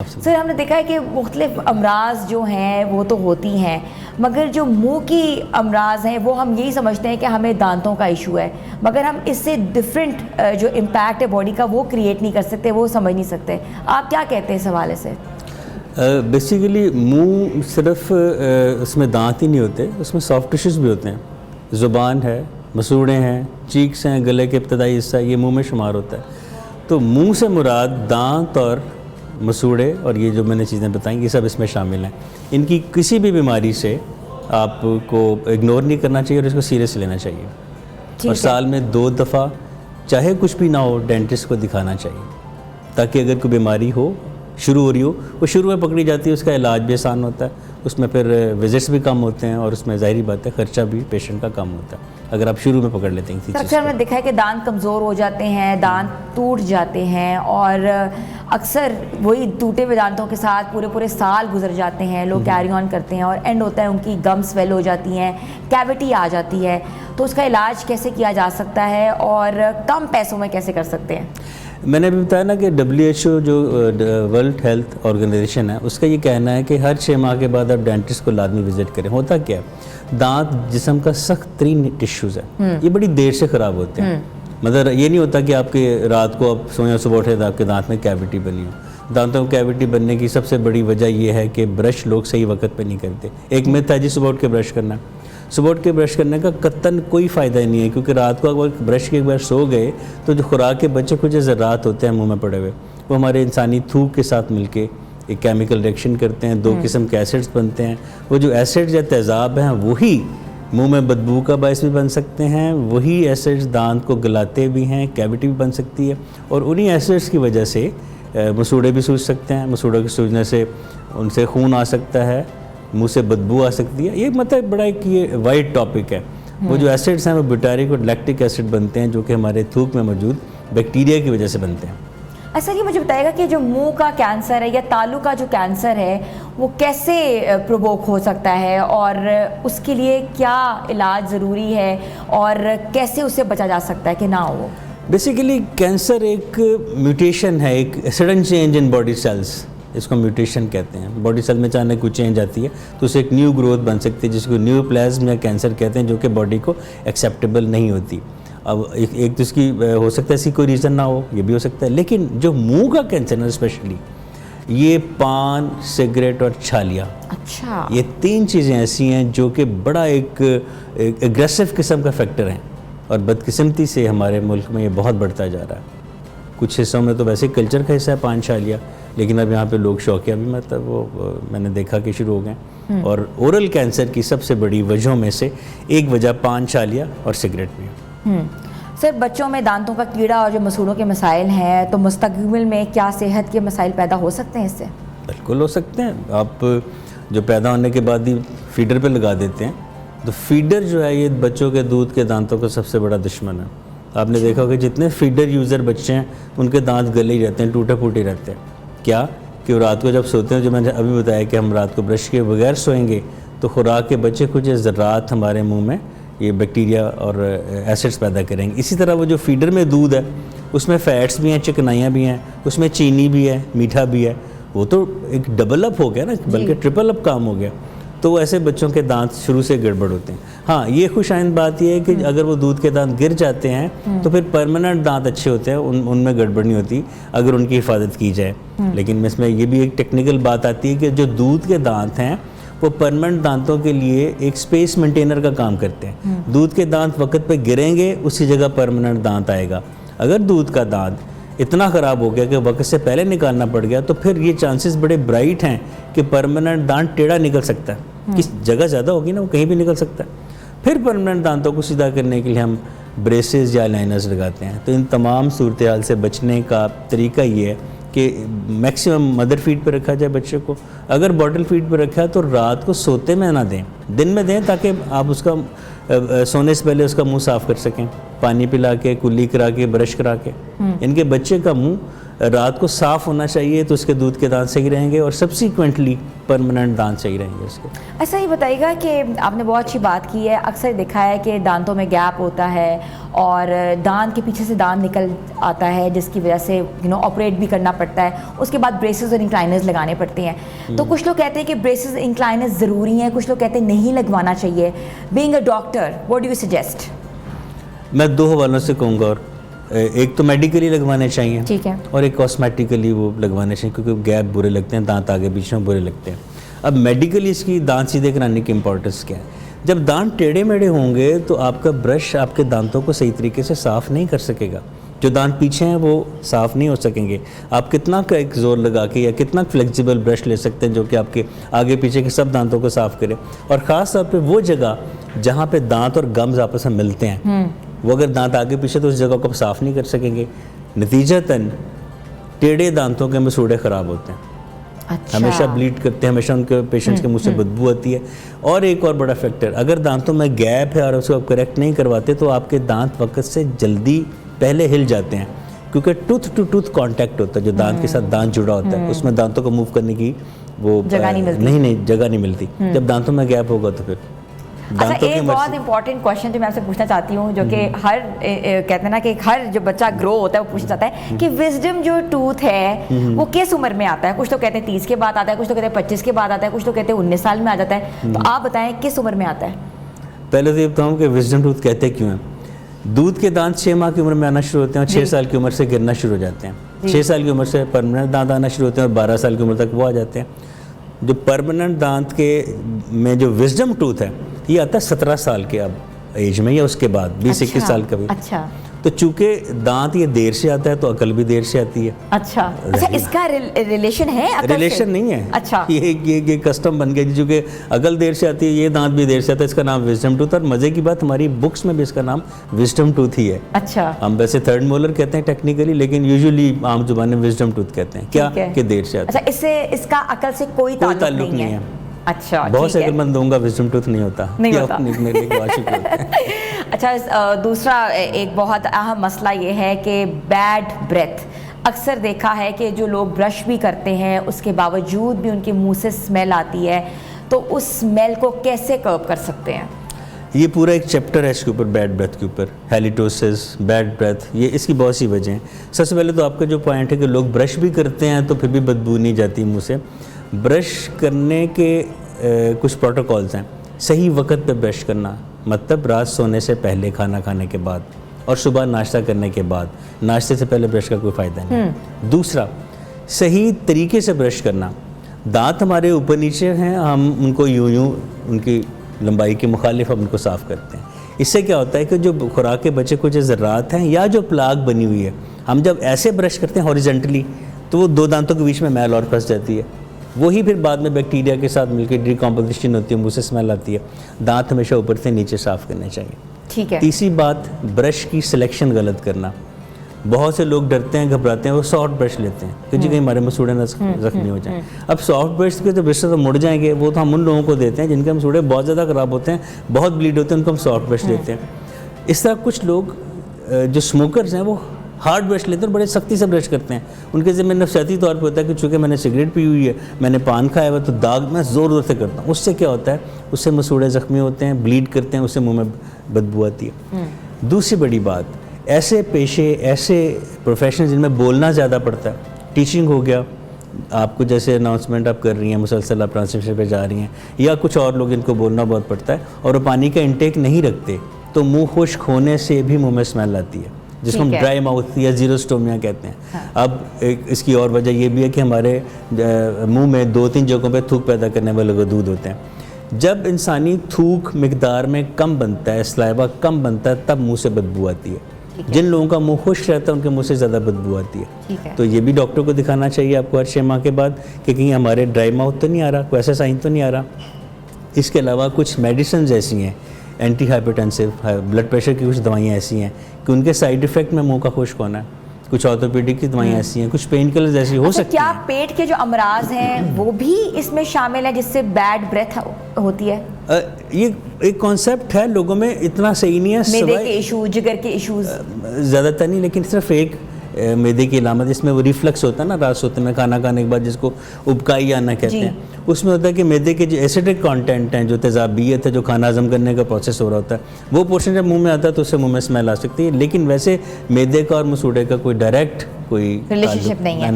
سر ہم نے دیکھا ہے کہ مختلف امراض جو ہیں وہ تو ہوتی ہیں، مگر جو منہ کی امراض ہیں وہ ہم یہی سمجھتے ہیں کہ ہمیں دانتوں کا ایشو ہے، مگر ہم اس سے ڈفرینٹ جو امپیکٹ ہے باڈی کا وہ کریٹ نہیں کر سکتے، وہ سمجھ نہیں سکتے. آپ کیا کہتے ہیں اس حوالے سے؟ بیسیکلی منہ صرف اس میں دانت ہی نہیں ہوتے، اس میں سافٹ ٹشوز بھی ہوتے ہیں. زبان ہے، مسوڑے ہیں، چیکس ہیں، گلے کے ابتدائی حصہ یہ منہ میں شمار ہوتا ہے. تو منہ سے مراد دانت اور مسوڑے اور یہ جو میں نے چیزیں بتائیں یہ سب اس میں شامل ہیں. ان کی کسی بھی بیماری سے آپ کو اگنور نہیں کرنا چاہیے اور اس کو سیریس لینا چاہیے. اور سال میں 2 دفعہ چاہے کچھ بھی نہ ہو ڈینٹسٹ کو دکھانا چاہیے، تاکہ اگر کوئی بیماری ہو شروع ہو رہی ہو وہ شروع میں پکڑی جاتی ہے، اس کا علاج بھی آسان ہوتا ہے، اس میں پھر وزٹس بھی کم ہوتے ہیں اور اس میں ظاہری بات ہے خرچہ بھی پیشنٹ کا کم ہوتا ہے اگر آپ شروع میں پکڑ لیتے ہیں کسی چیز کو. اکثر ہم نے دیکھا ہے کہ دانت کمزور ہو جاتے ہیں، دانت ٹوٹ جاتے ہیں، اور اکثر وہی ٹوٹے ہوئے دانتوں کے ساتھ پورے سال گزر جاتے ہیں، لوگ کیری آن کرتے ہیں اور اینڈ ہوتا ہے ان کی گم سویل ہو جاتی ہیں، کیوٹی آ جاتی ہے. تو اس کا علاج کیسے کیا جا سکتا ہے اور کم پیسوں میں کیسے کر سکتے ہیں؟ میں نے ابھی بتایا نا کہ WHO جو ورلڈ ہیلتھ آرگنائزیشن ہے اس کا یہ کہنا ہے کہ ہر 6 ماہ کے بعد آپ ڈینٹسٹ کو لازمی وزٹ کریں. ہوتا کیا ہے، دانت جسم کا سخت ترین ٹشوز ہے، یہ بڑی دیر سے خراب ہوتے ہیں. مطلب یہ نہیں ہوتا کہ آپ کے رات کو آپ سوئیں صبح اٹھے تو آپ کے دانت میں کیوٹی بنی ہو. دانتوں میں کیوٹی بننے کی سب سے بڑی وجہ یہ ہے کہ برش لوگ صحیح وقت پہ نہیں کرتے. ایک میتھ ہے جی صبح اٹھ کے برش کرنا، صبح اٹھ کے برش کرنے کا قطعاً کوئی فائدہ نہیں ہے، کیونکہ رات کو اگر برش کے ایک بار سو گئے تو جو خوراک کے بچے کچھ ذرات ہوتے ہیں منہ میں پڑے ہوئے وہ ہمارے انسانی تھوک کے ساتھ مل کے ایک کیمیکل ریئیکشن کرتے ہیں، 2 قسم کے ایسڈز بنتے ہیں. وہ جو ایسڈز یا تیزاب ہیں وہی منہ میں بدبو کا باعث بھی بن سکتے ہیں، وہی ایسڈز دانت کو گلاتے بھی ہیں، کیوٹی بھی بن سکتی ہے، اور انہی ایسڈز کی وجہ سے مسوڑے بھی سوج سکتے ہیں. مسوڑوں کے سوجنے سے ان سے خون آ سکتا ہے، منہ سے بدبو آ سکتی ہے. یہ مطلب بڑا ایک یہ وائڈ ٹاپک ہے. وہ جو ایسڈز ہیں وہ بیوٹیرک اور لیکٹک ایسڈ بنتے ہیں جو کہ ہمارے تھوک میں موجود بیکٹیریا کی وجہ سے بنتے ہیں. ایسا یہ مجھے بتائے گا کہ جو منہ کا کینسر ہے یا تالو کا جو کینسر ہے وہ کیسے پرووک ہو سکتا ہے اور اس کے لیے کیا علاج ضروری ہے اور کیسے اسے بچا جا سکتا ہے کہ نہ ہو؟ بیسیکلی کینسر ایک میوٹیشن ہے، ایک sudden change in body cells, اس کو میوٹیشن کہتے ہیں. باڈی سیل میں اچانک کوئی چینج آتی ہے تو اسے ایک نیو گروتھ بن سکتی ہے جس کو نیو پلازم یا کینسر کہتے ہیں، جو کہ باڈی کو ایکسیپٹیبل نہیں ہوتی. اب ایک تو اس کی ہو سکتا ہے اس کی کوئی ریزن نہ ہو، یہ بھی ہو سکتا ہے. لیکن جو منہ کا کینسر ہے اسپیشلی یہ پان، سگریٹ اور چھالیاں، اچھا، یہ 3 چیزیں ایسی ہیں جو کہ بڑا ایک اگریسو قسم کا فیکٹر ہیں، اور بدقسمتی سے ہمارے ملک میں یہ بہت بڑھتا جا رہا ہے. کچھ حصوں میں تو ویسے کلچر کا حصہ ہے پان چھالیاں، لیکن اب یہاں پہ لوگ شوقیہ بھی مطلب وہ میں نے دیکھا کہ شروع ہو گئے. اور اورل کینسر کی سب سے بڑی وجہوں میں سے ایک وجہ پان چھالیاں اور سگریٹ بھی ہے. سر بچوں میں دانتوں کا کیڑا اور جو مسوڑوں کے مسائل ہیں تو مستقبل میں کیا صحت کے مسائل پیدا ہو سکتے ہیں اس سے؟ بالکل ہو سکتے ہیں. آپ جو پیدا ہونے کے بعد ہی فیڈر پہ لگا دیتے ہیں تو فیڈر جو ہے یہ بچوں کے دودھ کے دانتوں کا سب سے بڑا دشمن ہے. آپ نے دیکھا کہ جتنے فیڈر یوزر بچے ہیں ان کے دانت گلے ہی رہتے ہیں، ٹوٹے پھوٹے رہتے ہیں. کیا کہ وہ رات کو جب سوتے ہیں، جو میں نے ابھی بتایا کہ ہم رات کو برش کے بغیر سوئیں گے تو خوراک کے بچے کچھ ذرات ہمارے منہ میں یہ بیکٹیریا اور ایسڈز پیدا کریں گے. اسی طرح وہ جو فیڈر میں دودھ ہے اس میں فیٹس بھی ہیں، چکنائیاں بھی ہیں، اس میں چینی بھی ہے، میٹھا بھی ہے، وہ تو ایک ڈبل اپ ہو گیا نا، بلکہ ٹرپل اپ کام ہو گیا. تو ایسے بچوں کے دانت شروع سے گڑبڑ ہوتے ہیں. ہاں یہ خوش آئند بات یہ ہے کہ اگر وہ دودھ کے دانت گر جاتے ہیں تو پھر پرماننٹ دانت اچھے ہوتے ہیں، ان میں گڑبڑ نہیں ہوتی اگر ان کی حفاظت کی جائے. لیکن اس میں یہ بھی ایک ٹیکنیکل بات آتی ہے کہ جو دودھ کے دانت ہیں وہ پرماننٹ دانتوں کے لیے ایک سپیس مینٹینر کا کام کرتے ہیں. دودھ کے دانت وقت پہ گریں گے اسی جگہ پرماننٹ دانت آئے گا. اگر دودھ کا دانت اتنا خراب ہو گیا کہ وقت سے پہلے نکالنا پڑ گیا تو پھر یہ چانسز بڑے برائٹ ہیں کہ پرماننٹ دانت ٹیڑھا نکل سکتا ہے. کس جگہ زیادہ ہوگی نا وہ کہیں بھی نکل سکتا ہے. پھر پرماننٹ دانتوں کو سیدھا کرنے کے لیے ہم بریسز یا لائنرز لگاتے ہیں. تو ان تمام صورتحال سے بچنے کا طریقہ یہ ہے کہ میکسیمم مدر فیڈ پہ رکھا جائے بچے کو. اگر باٹل فیڈ پہ رکھا ہے تو رات کو سوتے میں نہ دیں، دن میں دیں تاکہ آپ اس کا سونے سے پہلے اس کا منہ صاف کر سکیں، پانی پلا کے، کلی کرا کے، برش کرا کے. ان کے بچے کا منہ رات کو صاف ہونا چاہیے تو اس کے دودھ کے دانت صحیح رہیں گے اور سبسیکوینٹلی پرماننٹ دانت صحیح رہیں گے اس کے. ایسا ہی بتائیے گا کہ آپ نے بہت اچھی بات کی ہے، اکثر دیکھا ہے کہ دانتوں میں گیپ ہوتا ہے اور دانت کے پیچھے سے دانت نکل آتا ہے جس کی وجہ سے آپریٹ بھی کرنا پڑتا ہے, اس کے بعد بریسز اور انکلائنرز لگانے پڑتے ہیں. تو کچھ لوگ کہتے ہیں کہ بریسز انکلائنرز ضروری ہیں, کچھ لوگ کہتے ہیں نہیں لگوانا چاہیے. Being a doctor what do you suggest? میں 2 حوالوں سے کہوں گا, اور ایک تو میڈیکلی لگوانے چاہیے, ٹھیک ہے, اور ایک کاسمیٹیکلی وہ لگوانے چاہیے, کیونکہ گیپ برے لگتے ہیں, دانت آگے پیچھے میں برے لگتے ہیں. اب میڈیکلی اس کی دانت سیدھے کرانے کی امپورٹنس کیا ہے؟ جب دانت ٹیڑھے میڑھے ہوں گے تو آپ کا برش آپ کے دانتوں کو صحیح طریقے سے صاف نہیں کر سکے گا. جو دانت پیچھے ہیں وہ صاف نہیں ہو سکیں گے. آپ کتنا کا ایک زور لگا کے یا کتنا فلیکسیبل برش لے سکتے ہیں جو کہ آپ کے آگے پیچھے کے سب دانتوں کو صاف کرے, اور خاص طور پہ وہ جگہ جہاں پہ دانت اور گمز آپس میں ملتے ہیں, وہ اگر دانت آگے پیچھے تو اس جگہ کو آپ صاف نہیں کر سکیں گے. نتیجتاً ٹیڑھے دانتوں کے مسوڑے خراب ہوتے ہیں, ہمیشہ بلیڈ کرتے ہیں, ہمیشہ ان کے پیشنٹس کے منہ سے بدبو آتی ہے. اور ایک اور بڑا فیکٹر, اگر دانتوں میں گیپ ہے اور اس کو آپ کریکٹ نہیں کرواتے تو آپ کے دانت وقت سے جلدی پہلے ہل جاتے ہیں, کیونکہ ٹوتھ ٹو ٹوتھ کانٹیکٹ ہوتا ہے, جو دانت کے ساتھ دانت جڑا ہوتا ہے, اس میں دانتوں کو موو کرنے کی وہ جگہ نہیں ملتی. جب دانتوں میں گیپ ہوگا تو پھر اچھا, ایک بہت امپورٹنٹ کوشچن جو میں آپ سے پوچھنا چاہتی ہوں, جو کہ ہر کہتے ہیں نا کہ ہر جو بچہ گرو ہوتا ہے وہ پوچھنا چاہتا ہے کہ وزڈم جو ٹوتھ ہے وہ کس عمر میں آتا ہے؟ کچھ تو کہتے ہیں 30 کے بعد آتا ہے, کچھ تو کہتے ہیں 25 کے بعد آتا ہے, کچھ تو کہتے ہیں 19 سال میں آ جاتا ہے. تو آپ بتائیں کس عمر میں آتا ہے؟ پہلے تو یہ بتاؤں کہ وزڈم ٹوتھ کہتے کیوں ہیں. دودھ کے دانت 6 ماہ کی عمر میں آنا شروع ہوتے ہیں اور 6 سال کی عمر سے گرنا شروع ہو جاتے ہیں. 6 سال کی عمر سے پرماننٹ دانت آنا شروع ہوتے ہیں اور 12 سال کی عمر تک وہ آ جاتے ہیں. جو پرماننٹ دانت کے میں جو وزڈم ٹوتھ ہے یہ آتا ہے 17 سال کے اب ایج میں یا اس کے بعد 20-21 سال کا بھی. اچھا, تو چونکہ دانت یہ دیر سے آتا ہے تو عقل بھی دیر سے آتی ہے. اچھا, اس کا ریلیشن ہے؟ ریلیشن نہیں ہے, اچھا, یہ کسٹم بن گیا. چونکہ عقل دیر سے آتی ہے, یہ دانت بھی دیر سے آتا ہے, اس کا نام وزڈم ٹوتھ. اور مزے کی بات ہماری بکس میں بھی اس کا نام وزڈم ٹوتھ ہی ہے. اچھا, ہم ویسے 3rd مولر کہتے ہیں ٹیکنیکلی, لیکن یوزلی عام زبان میں وزڈم ٹوتھ کہتے ہیں. کیا کہ دیر سے آتا ہے. اچھا, اس کا عقل سے کوئی تعلق نہیں ہے. اچھا, بہت سے عقل مند ہوں گا وزڈم ٹوتھ نہیں ہوتا. اچھا, دوسرا ایک بہت اہم مسئلہ یہ ہے کہ بیڈ بریتھ. اکثر دیکھا ہے کہ جو لوگ برش بھی کرتے ہیں اس کے باوجود بھی ان کے منہ سے اسمیل آتی ہے, تو اس اسمیل کو کیسے کرب کر سکتے ہیں؟ یہ پورا ایک چیپٹر ہے اس کے اوپر, بیڈ بریتھ کے اوپر, ہیلیٹوسس, بیڈ بریتھ. یہ اس کی بہت سی وجہ ہیں. سب سے پہلے تو آپ کا جو پوائنٹ ہے کہ لوگ برش بھی کرتے ہیں تو پھر بھی بدبو نہیں جاتی منہ سے. برش کرنے کے کچھ پروٹوکولز ہیں. صحیح وقت پہ برش کرنا, مطلب رات سونے سے پہلے, کھانا کھانے کے بعد, اور صبح ناشتہ کرنے کے بعد. ناشتے سے پہلے برش کا کوئی فائدہ نہیں. دوسرا, صحیح طریقے سے برش کرنا. دانت ہمارے اوپر نیچے ہیں, ہم ان کو یوں ان کی لمبائی کے مخالف ہم ان کو صاف کرتے ہیں. اس سے کیا ہوتا ہے کہ جو خوراک کے بچے کچھ ذرات ہیں یا جو پلاک بنی ہوئی ہے, ہم جب ایسے برش کرتے ہیں ہاریزنٹلی تو وہ 2 دانتوں کے بیچ میں میل اور پھنس جاتی ہے. وہی پھر بعد میں بیکٹیریا کے ساتھ مل کے ڈیکمپوزیشن ہوتی ہے, منہ سے اسمیل آتی ہے. دانت ہمیشہ اوپر سے نیچے صاف کرنے چاہیے. ٹھیک ہے. تیسری بات, برش کی سلیکشن غلط کرنا. بہت سے لوگ ڈرتے ہیں, گھبراتے ہیں, وہ سافٹ برش لیتے ہیں کہ جی کہیں ہمارے مسوڑے نہ زخمی ہو جائیں. اب سافٹ برش کے جو برش تو مڑ جائیں گے, وہ تو ہم ان لوگوں کو دیتے ہیں جن کے مسوڑے بہت زیادہ خراب ہوتے ہیں, بہت بلیڈ ہوتے ہیں, ان کو ہم سافٹ برش دیتے ہیں. اس طرح کچھ لوگ جو اسموکرز ہیں وہ ہارڈ برش لیتے ہیں اور بڑے سختی سے برش کرتے ہیں. ان کے ذمہ نفسیاتی طور پہ ہوتا ہے کہ چونکہ میں نے سگریٹ پی ہوئی ہے, میں نے پان کھایا ہوا, تو داغ میں زور زور سے کرتا ہوں. اس سے کیا ہوتا ہے, اس سے مسوڑے زخمی ہوتے ہیں, بلیڈ کرتے ہیں, اس سے منہ میں بدبو آتی ہے. دوسری بڑی بات, ایسے پیشے, ایسے پروفیشن جن میں بولنا زیادہ پڑتا ہے, ٹیچنگ ہو گیا, آپ کو جیسے اناؤنسمنٹ آپ کر رہی ہیں, مسلسل آپ ٹرانسلیشن پہ جا رہی ہیں, یا کچھ اور لوگ جن کو بولنا بہت پڑتا ہے اور وہ پانی کا انٹیک نہیں رکھتے, تو منہ خشک ہونے سے بھی منہ میں اسمیل آتی ہے, جس کو ہم ڈرائی ماؤتھ یا زیروسٹومیا کہتے ہیں. اب اس کی اور وجہ یہ بھی ہے کہ ہمارے منہ میں 2-3 جگہوں پہ تھوک پیدا کرنے والے غدود ہوتے ہیں. جب انسانی تھوک مقدار میں کم بنتا ہے, سلائیوا کم بنتا ہے, تب منہ سے بدبو آتی ہے. جن لوگوں کا منہ خشک رہتا ہے ان کے منہ سے زیادہ بدبو آتی ہے. تو یہ بھی ڈاکٹر کو دکھانا چاہیے آپ کو ہر 6 ماہ کے بعد کہ کہیں ہمارے ڈرائی ماؤتھ تو نہیں آ رہا, کوئی ایسا سائن تو نہیں آ رہا. اس کے علاوہ کچھ میڈیسنز ایسی ہیں, اینٹی ہائپرٹینسو, بلڈ پریشر کی کچھ دوائیاں ایسی ہیں کہ ان کے سائیڈ ایفیکٹ میں منہ کا خشک ہونا ہے. کچھ آرتھوپیڈک کی دوائیاں ایسی ہیں, کچھ پین کلرز ایسی ہو سکتی ہیں. کیا پیٹ کے جو امراض ہیں وہ بھی اس میں شامل ہیں جس سے بیڈ بریتھ ہوتی ہے؟ یہ ایک کانسیپٹ ہے, لوگوں میں اتنا صحیح نہیں ہے. معدے کے ایشو, جگر کے ایشوز زیادہ تر نہیں, لیکن صرف ایک میدے کی علامت، جس میں وہ ریفلکس ہوتا ہے نا رات سوتے میں کھانا کھانے کے بعد، جس کو ابکائی آنا کہتے ہیں، اس میں ہوتا ہے کہ میدے کے جو ایسیڈک کانٹینٹ ہیں، جو تیزابیت ہے، جو کھانا ہضم کرنے کا پروسیس ہو رہا ہوتا ہے، وہ پورشن جب منہ میں آتا ہے تو اس سے منہ میں اسمیل آ سکتی ہے، لیکن ویسے میدے کا اور مسوڑے کا کوئی ڈائریکٹ کوئی ریلیشن شپ نہیں ہے.